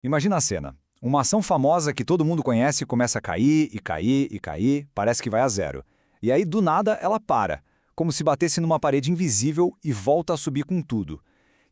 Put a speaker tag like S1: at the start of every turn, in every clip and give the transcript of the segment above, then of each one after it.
S1: Imagina a cena. Uma ação famosa que todo mundo conhece começa a cair e cair e cair, parece que vai a zero. E aí, do nada, ela para, como se batesse numa parede invisível e volta a subir com tudo.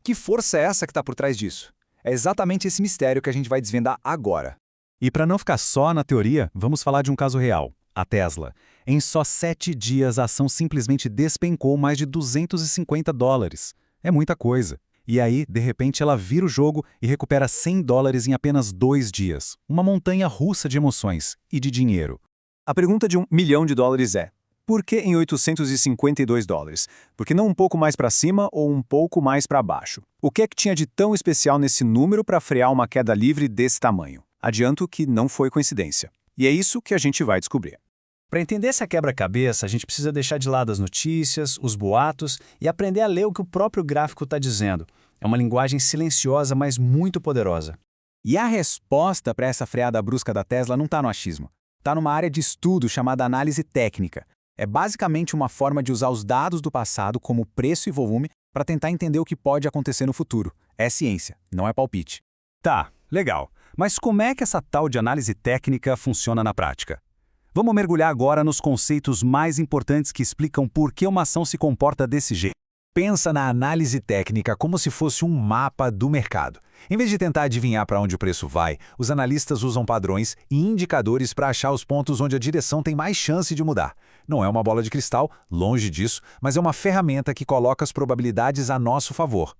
S1: Que força é essa que está por trás disso? É exatamente esse mistério que a gente vai desvendar agora.
S2: E para não ficar só na teoria, vamos falar de um caso real, a Tesla. Em só 7 dias, a ação simplesmente despencou mais de $250. É muita coisa. E aí, de repente, ela vira o jogo e recupera $100 em apenas 2 dias. Uma montanha russa de emoções e de dinheiro.
S3: A pergunta de $1 milhão é: por que em $852? Por que não um pouco mais para cima ou um pouco mais para baixo? O que é que tinha de tão especial nesse número para frear uma queda livre desse tamanho? Adianto que não foi coincidência. E é isso que a gente vai descobrir.
S4: Para entender essa quebra-cabeça, a gente precisa deixar de lado as notícias, os boatos e aprender a ler o que o próprio gráfico está dizendo. É uma linguagem silenciosa, mas muito poderosa.
S3: E a resposta para essa freada brusca da Tesla não está no achismo. Está numa área de estudo chamada análise técnica. É basicamente uma forma de usar os dados do passado, como preço e volume, para tentar entender o que pode acontecer no futuro. É ciência, não é palpite.
S2: Tá, legal. Mas como é que essa tal de análise técnica funciona na prática? Vamos mergulhar agora nos conceitos mais importantes que explicam por que uma ação se comporta desse jeito.
S5: Pensa na análise técnica como se fosse um mapa do mercado. Em vez de tentar adivinhar para onde o preço vai, os analistas usam padrões e indicadores para achar os pontos onde a direção tem mais chance de mudar. Não é uma bola de cristal, longe disso, mas é uma ferramenta que coloca as probabilidades a nosso favor.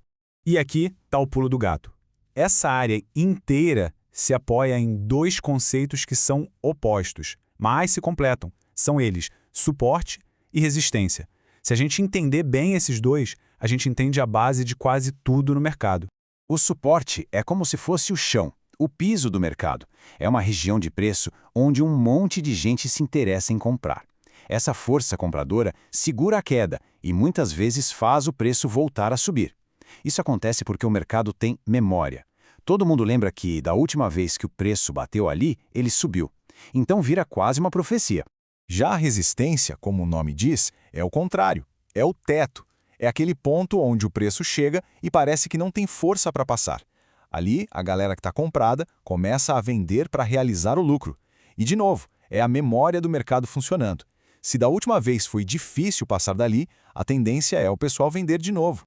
S2: E aqui está o pulo do gato. Essa área inteira se apoia em 2 conceitos que são opostos, mas se completam. São eles suporte e resistência. Se a gente entender bem esses dois, a gente entende a base de quase tudo no mercado.
S3: O suporte é como se fosse o chão, o piso do mercado. É uma região de preço onde um monte de gente se interessa em comprar. Essa força compradora segura a queda e muitas vezes faz o preço voltar a subir. Isso acontece porque o mercado tem memória. Todo mundo lembra que, da última vez que o preço bateu ali, ele subiu. Então vira quase uma profecia.
S5: Já a resistência, como o nome diz, é o contrário. É o teto. É aquele ponto onde o preço chega e parece que não tem força para passar. Ali, a galera que está comprada começa a vender para realizar o lucro. E, de novo, é a memória do mercado funcionando. Se da última vez foi difícil passar dali, a tendência é o pessoal vender de novo.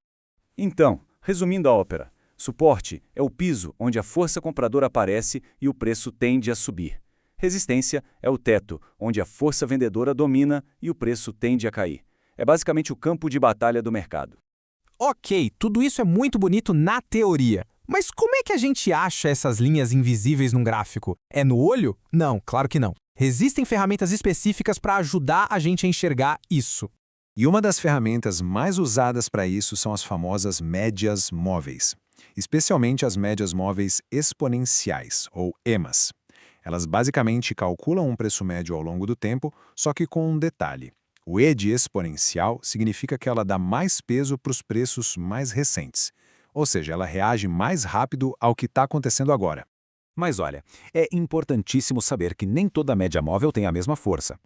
S1: Então, resumindo a ópera, suporte é o piso onde a força compradora aparece e o preço tende a subir. Resistência é o teto, onde a força vendedora domina e o preço tende a cair. É basicamente o campo de batalha do mercado.
S6: Ok, tudo isso é muito bonito na teoria. Mas como é que a gente acha essas linhas invisíveis num gráfico? É no olho? Não, claro que não. Existem ferramentas específicas para ajudar a gente a enxergar isso.
S5: E uma das ferramentas mais usadas para isso são as famosas médias móveis. Especialmente as médias móveis exponenciais, ou EMAs. Elas basicamente calculam um preço médio ao longo do tempo, só que com um detalhe. O E de exponencial significa que ela dá mais peso para os preços mais recentes. Ou seja, ela reage mais rápido ao que está acontecendo agora.
S2: Mas olha, é importantíssimo saber que nem toda média móvel tem a mesma força.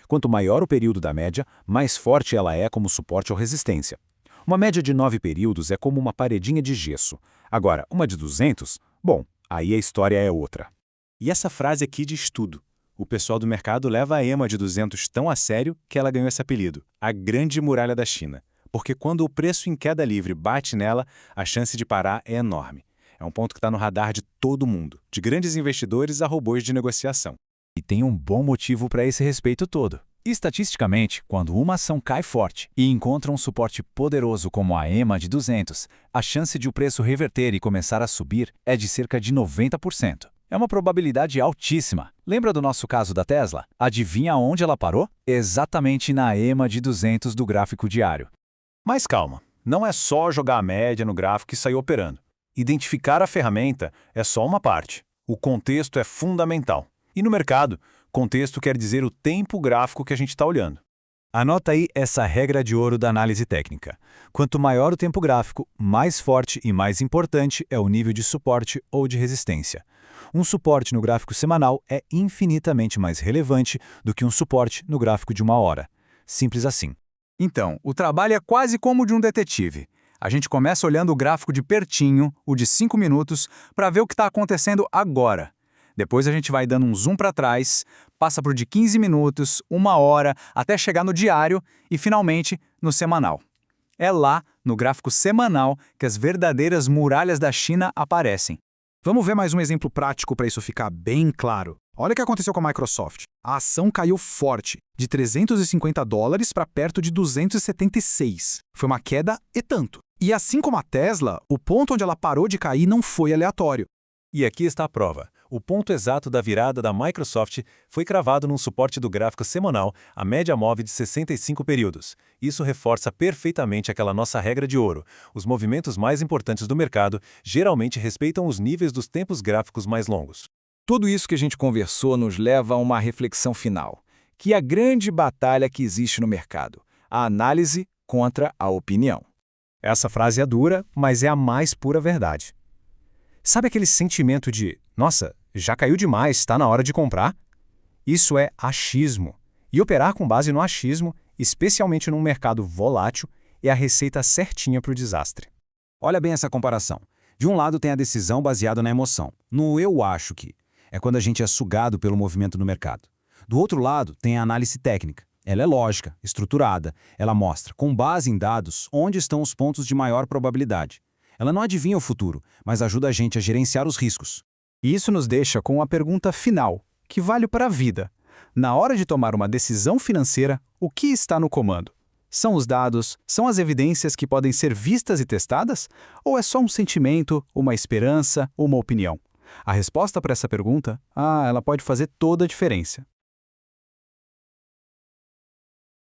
S2: Quanto maior o período da média, mais forte ela é como suporte ou resistência. Uma média de 9 períodos é como uma paredinha de gesso. Agora, uma de 200, bom, aí a história é outra.
S3: E essa frase aqui diz tudo. O pessoal do mercado leva a EMA de 200 tão a sério que ela ganhou esse apelido, a Grande Muralha da China. Porque quando o preço em queda livre bate nela, a chance de parar é enorme. É um ponto que está no radar de todo mundo, de grandes investidores a robôs de negociação.
S2: E tem um bom motivo para esse respeito todo. Estatisticamente, quando uma ação cai forte e encontra um suporte poderoso como a EMA de 200, a chance de o preço reverter e começar a subir é de cerca de 90%. É uma probabilidade altíssima. Lembra do nosso caso da Tesla? Adivinha onde ela parou? Exatamente na EMA de 200 do gráfico diário.
S3: Mas calma, não é só jogar a média no gráfico e sair operando. Identificar a ferramenta é só uma parte. O contexto é fundamental. E no mercado, contexto quer dizer o tempo gráfico que a gente está olhando.
S2: Anota aí essa regra de ouro da análise técnica. Quanto maior o tempo gráfico, mais forte e mais importante é o nível de suporte ou de resistência. Um suporte no gráfico semanal é infinitamente mais relevante do que um suporte no gráfico de 1 hora. Simples assim.
S3: Então, o trabalho é quase como o de um detetive.
S2: A gente começa olhando o gráfico de pertinho, o de 5 minutos, para ver o que está acontecendo agora. Depois a gente vai dando um zoom para trás, passa por de 15 minutos, 1 hora, até chegar no diário e, finalmente, no semanal. É lá, no gráfico semanal, que as verdadeiras muralhas da China aparecem.
S6: Vamos ver mais um exemplo prático para isso ficar bem claro. Olha o que aconteceu com a Microsoft. A ação caiu forte, de $350 para perto de 276. Foi uma queda e tanto. E assim como a Tesla, o ponto onde ela parou de cair não foi aleatório.
S2: E aqui está a prova. O ponto exato da virada da Microsoft foi cravado num suporte do gráfico semanal, a média móvel de 65 períodos. Isso reforça perfeitamente aquela nossa regra de ouro. Os movimentos mais importantes do mercado geralmente respeitam os níveis dos tempos gráficos mais longos.
S1: Tudo isso que a gente conversou nos leva a uma reflexão final, que é a grande batalha que existe no mercado, a análise contra a opinião.
S4: Essa frase é dura, mas é a mais pura verdade. Sabe aquele sentimento de, nossa, já caiu demais, está na hora de comprar? Isso é achismo. E operar com base no achismo, especialmente num mercado volátil, é a receita certinha para o desastre.
S3: Olha bem essa comparação. De um lado tem a decisão baseada na emoção, no eu acho que. É quando a gente é sugado pelo movimento do mercado. Do outro lado tem a análise técnica. Ela é lógica, estruturada, ela mostra, com base em dados, onde estão os pontos de maior probabilidade. Ela não adivinha o futuro, mas ajuda a gente a gerenciar os riscos.
S6: E isso nos deixa com a pergunta final, que vale para a vida. Na hora de tomar uma decisão financeira, o que está no comando? São os dados, são as evidências que podem ser vistas e testadas? Ou é só um sentimento, uma esperança, uma opinião? A resposta para essa pergunta, ela pode fazer toda a diferença.